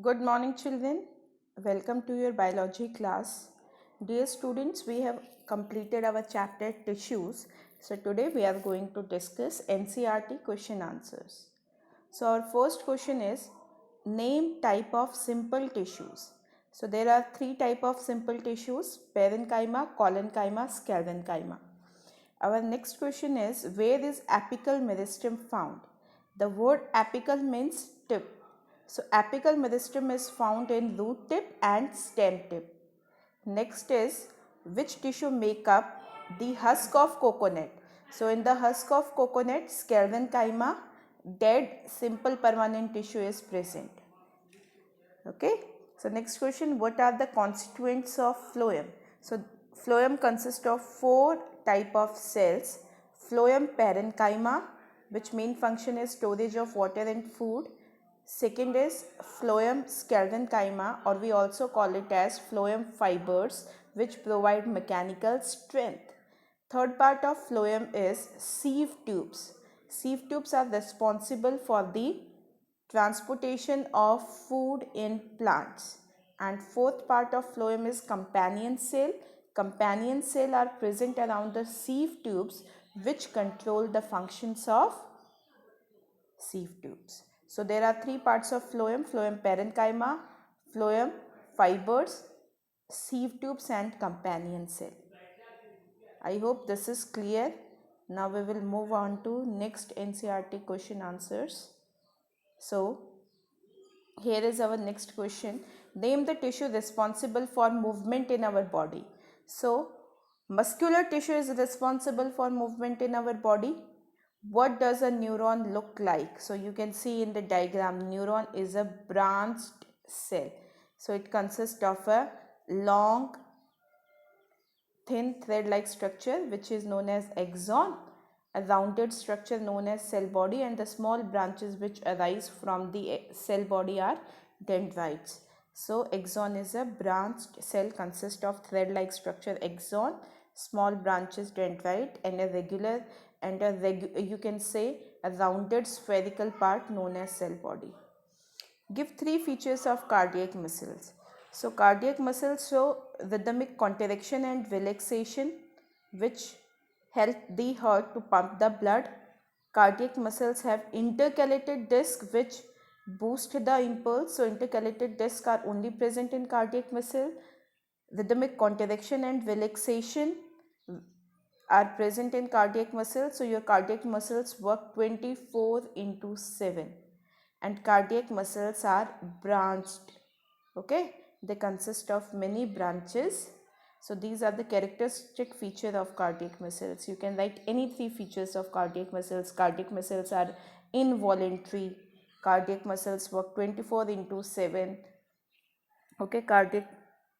Good morning, children. Welcome to your biology class. Dear students, we have completed our chapter tissues. So, today we are going to discuss NCERT question answers. So, our first question is name type of simple tissues. So, there are three type of simple tissues: parenchyma, collenchyma, sclerenchyma. Our next question is where is apical meristem found? The word apical means tip. So apical meristem is found in root tip and stem tip. Next is which tissue make up the husk of coconut? So in the husk of coconut, sclerenchyma, dead simple permanent tissue is present. Okay. So next question, what are the constituents of phloem? So phloem consists of four type of cells. Phloem parenchyma, which main function is storage of water and food. Second is phloem sclerenchyma, or we also call it as phloem fibers, which provide mechanical strength. Third part of phloem is sieve tubes. Sieve tubes are responsible for the transportation of food in plants. And fourth part of phloem is companion cell. Companion cell are present around the sieve tubes which control the functions of sieve tubes. So there are three parts of phloem: phloem parenchyma, phloem fibers, sieve tubes and companion cell. I hope this is clear. Now we will move on to next NCERT question answers. So here is our next question. Name the tissue responsible for movement in our body. So muscular tissue is responsible for movement in our body. What does a neuron look like? So you can see in the diagram, neuron is a branched cell. So it consists of a long thin thread-like structure which is known as axon, a rounded structure known as cell body, and the small branches which arise from the cell body are dendrites. So axon is a branched cell consists of thread-like structure axon, small branches dendrite, and a regular and you can say a rounded spherical part known as cell body. Give three features of cardiac muscles. So cardiac muscles show rhythmic contraction and relaxation which help the heart to pump the blood. Cardiac muscles have intercalated disc which boost the impulse. So intercalated discs are only present in cardiac muscle. Rhythmic contraction and relaxation are present in cardiac muscles. So your cardiac muscles work 24 into 7 and cardiac muscles are branched. Okay, they consist of many branches. So these are the characteristic feature of cardiac muscles. You can write any three features of cardiac muscles. Cardiac muscles are involuntary. Cardiac muscles work 24 into 7. Okay, cardiac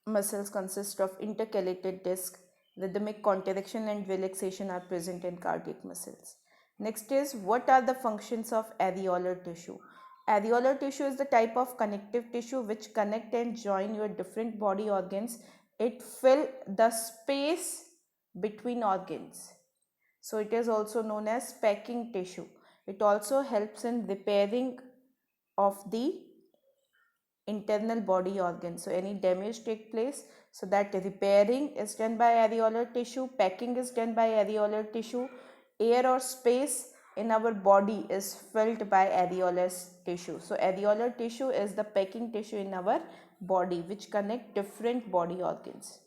muscles consist of intercalated disc. Rhythmic contraction and relaxation are present in cardiac muscles. Next is what are the functions of areolar tissue? Areolar tissue is the type of connective tissue which connect and join your different body organs. It fill the space between organs. So it is also known as packing tissue. It also helps in repairing of the internal body organs. So any damage take place, so that repairing is done by areolar tissue, packing is done by areolar tissue. Air or space in our body is filled by areolar tissue. So areolar tissue is the packing tissue in our body which connect different body organs.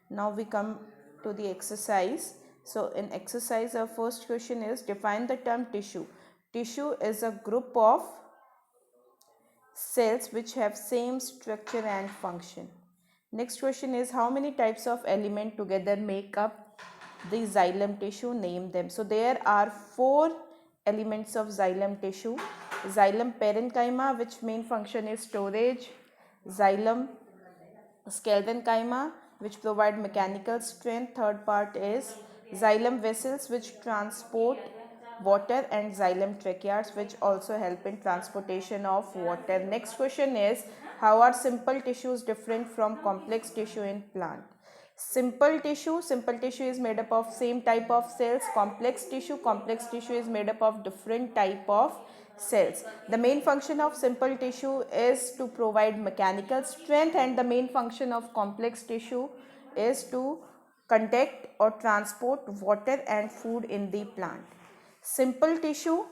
Now we come to the exercise. So in exercise our first question is define the term tissue. Tissue is a group of cells which have same structure and function. Next question is how many types of element together make up the xylem tissue? Name them. So there are 4 elements of xylem tissue. Xylem parenchyma, which main function is storage. Xylem sclerenchyma, which provide mechanical strength. Third part is xylem vessels which transport water, and xylem tracheates which also help in transportation of water. Next question is how are simple tissues different from complex tissue in plant? Simple tissue is made up of same type of cells. Complex tissue is made up of different type of cells. The main function of simple tissue is to provide mechanical strength, and the main function of complex tissue is to conduct or transport water and food in the plant. Simple tissue,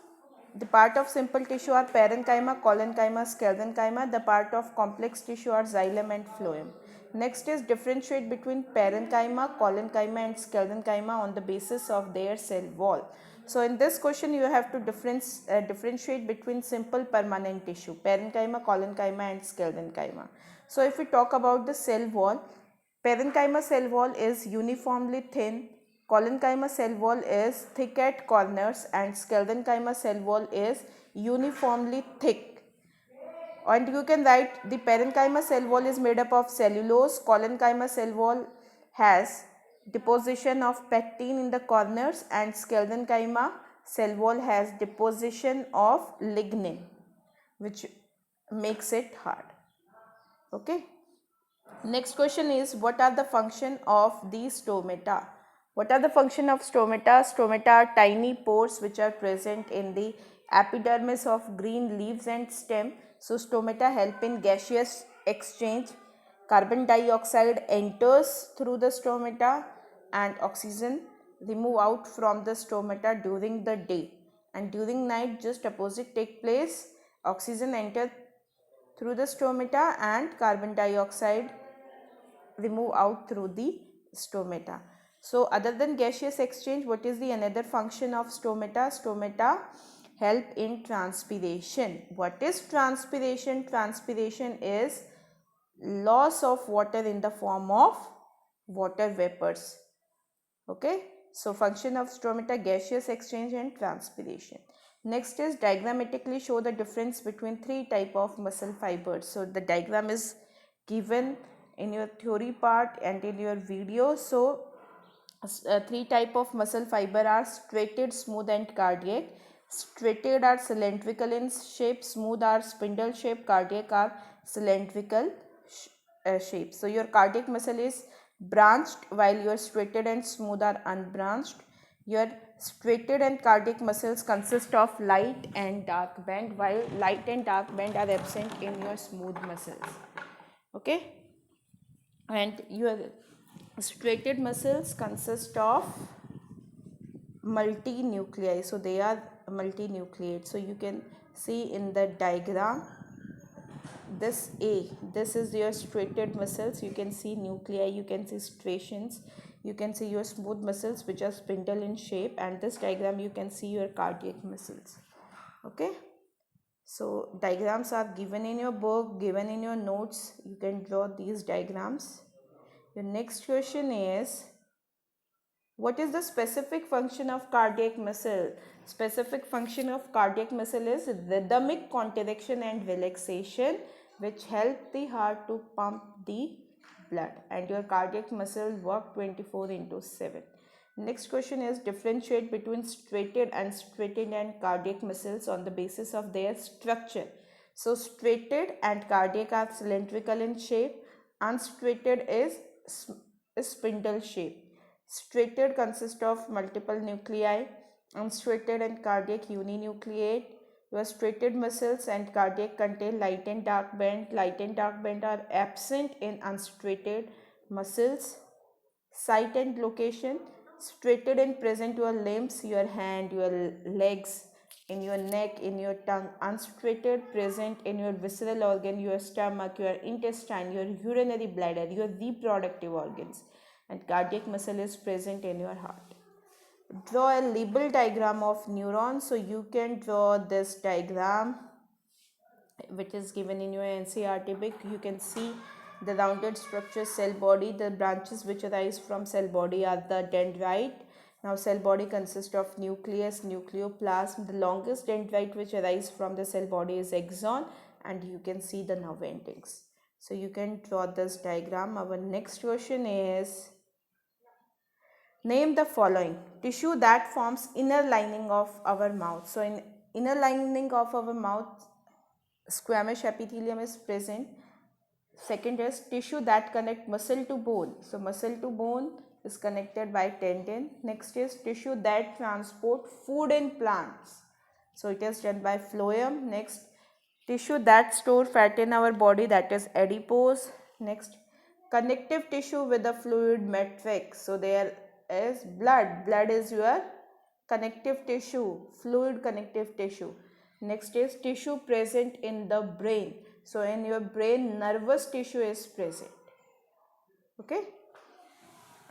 the part of simple tissue are parenchyma, collenchyma, sclerenchyma. The part of complex tissue are xylem and phloem. Next is differentiate between parenchyma, collenchyma and sclerenchyma on the basis of their cell wall. So in this question you have to differentiate between simple permanent tissue, parenchyma, collenchyma and sclerenchyma. So if we talk about the cell wall, parenchyma cell wall is uniformly thin, collenchyma cell wall is thick at corners, and sclerenchyma cell wall is uniformly thick. And you can write the parenchyma cell wall is made up of cellulose, collenchyma cell wall has deposition of pectin in the corners, and sclerenchyma cell wall has deposition of lignin, which makes it hard. Okay. Next question is, what are the function of these stomata? What are the function of stomata? Stomata are tiny pores which are present in the epidermis of green leaves and stem. So stomata help in gaseous exchange. Carbon dioxide enters through the stomata and oxygen remove out from the stomata during the day, and during night just opposite take place. Oxygen enter through the stomata and carbon dioxide remove out through the stomata. So other than gaseous exchange, what is the another function of stomata? Stomata help in transpiration. What is transpiration? Transpiration is loss of water in the form of water vapors. Okay, so function of stomata, gaseous exchange and transpiration. Next is diagrammatically show the difference between three type of muscle fibers. So the diagram is given in your theory part and in your video. So three type of muscle fiber are striated, smooth and cardiac. Striated are cylindrical in shape, smooth are spindle shape, cardiac are cylindrical shape. So your cardiac muscle is branched while your striated and smooth are unbranched. Your striated and cardiac muscles consist of light and dark band, while light and dark band are absent in your smooth muscles. Okay, and your striated muscles consist of multinuclei, so they are multinucleate. So you can see in the diagram, this is your striated muscles. You can see nuclei, you can see striations, you can see your smooth muscles which are spindle in shape, and this diagram you can see your cardiac muscles. Okay, so diagrams are given in your book, given in your notes. You can draw these diagrams. Your next question is, what is the specific function of cardiac muscle? Specific function of cardiac muscle is rhythmic contraction and relaxation, which help the heart to pump the blood, and your cardiac muscle work 24/7. Next question is, differentiate between striated, unstriated and cardiac muscles on the basis of their structure. So striated and cardiac are cylindrical in shape, unstriated is spindle shape. Striated consists of multiple nuclei, unstriated and cardiac uninucleate. Your striated muscles and cardiac contain light and dark band. Light and dark band are absent in unstriated muscles. Site and location, striated and present your limbs, your hand, your legs, in your neck, in your tongue. Unstriated present in your visceral organ, your stomach, your intestine, your urinary bladder, your reproductive organs. And cardiac muscle is present in your heart. Draw a label diagram of neurons. So you can draw this diagram which is given in your NCERT book. You can see the rounded structure cell body. The branches which arise from cell body are the dendrite. Now cell body consists of nucleus, nucleoplasm. The longest dendrite which arises from the cell body is axon, and you can see the nerve endings. So you can draw this diagram. Our next question is, name the following tissue that forms inner lining of our mouth. So in inner lining of our mouth, squamous epithelium is present. Second is tissue that connect muscle to bone. So muscle to bone is connected by tendon. Next is tissue that transport food in plants. So it is done by phloem. Next, tissue that store fat in our body, that is adipose. Next, connective tissue with the fluid matrix. So there is blood. Blood is your connective tissue, fluid connective tissue. Next is tissue present in the brain. So in your brain, nervous tissue is present. Okay.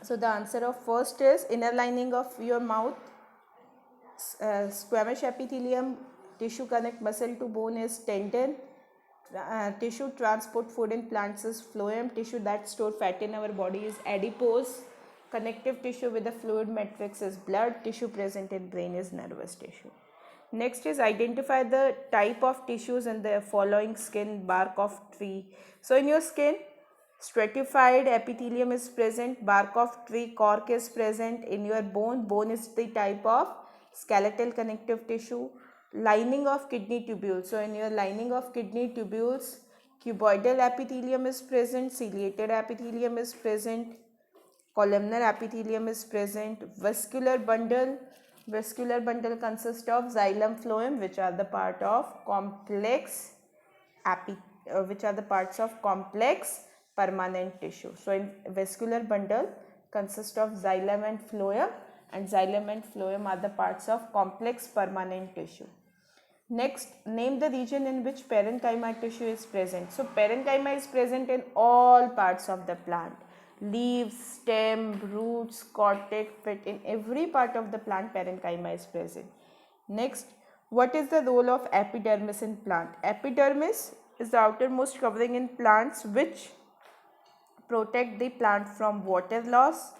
So the answer of first is inner lining of your mouth, squamous epithelium, tissue connect muscle to bone is tendon, tissue transport food in plants is phloem, tissue that store fat in our body is adipose, connective tissue with the fluid matrix is blood, tissue present in brain is nervous tissue. Next is identify the type of tissues in the following: skin, bark of tree. So in your skin, stratified epithelium is present, bark of tree, cork is present. In your bone, bone is the type of skeletal connective tissue, lining of kidney tubules. So in your lining of kidney tubules, cuboidal epithelium is present, ciliated epithelium is present, columnar epithelium is present. Vascular bundle consists of xylem, phloem, which are the part of complex permanent tissue. So in vascular bundle consists of xylem and phloem, and xylem and phloem are the parts of complex permanent tissue. Next, name the region in which parenchyma tissue is present. So parenchyma is present in all parts of the plant. Leaves, stem, roots, cortex, pit, in every part of the plant parenchyma is present. Next, what is the role of epidermis in plant? Epidermis is the outermost covering in plants which protect the plant from water loss.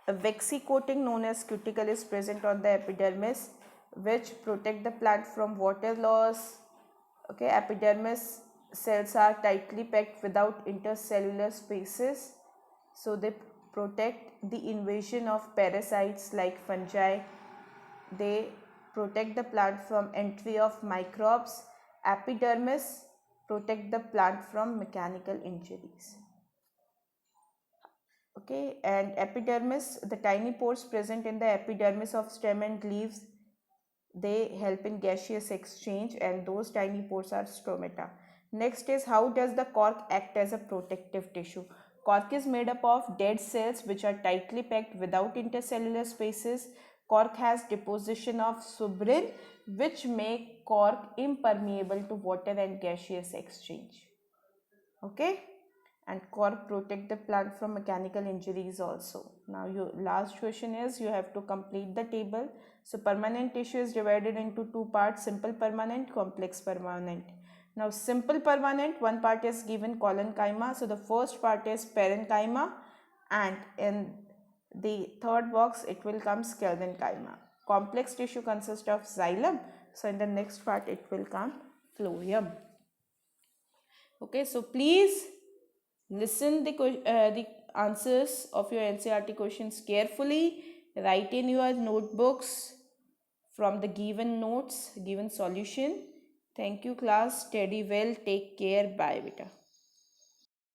A waxy coating known as cuticle is present on the epidermis which protect the plant from water loss. Okay, epidermis cells are tightly packed without intercellular spaces, so they protect the invasion of parasites like fungi. They protect the plant from entry of microbes. Epidermis protect the plant from mechanical injuries. Okay, and epidermis, the tiny pores present in the epidermis of stem and leaves, they help in gaseous exchange, and those tiny pores are stomata. Next is, how does the cork act as a protective tissue? Cork is made up of dead cells which are tightly packed without intercellular spaces. Cork has deposition of suberin which make cork impermeable to water and gaseous exchange. Okay, and cork protect the plant from mechanical injuries also. Now your last question is, you have to complete the table. So permanent tissue is divided into two parts: simple permanent, complex permanent. Now simple permanent, one part is given collenchyma, so the first part is parenchyma, and in the third box it will come sclerenchyma. Complex tissue consists of xylem, so in the next part it will come phloem. Okay, so please listen the answers of your NCERT questions carefully. Write in your notebooks from the given notes, given solution. Thank you class. Study well. Take care. Bye beta.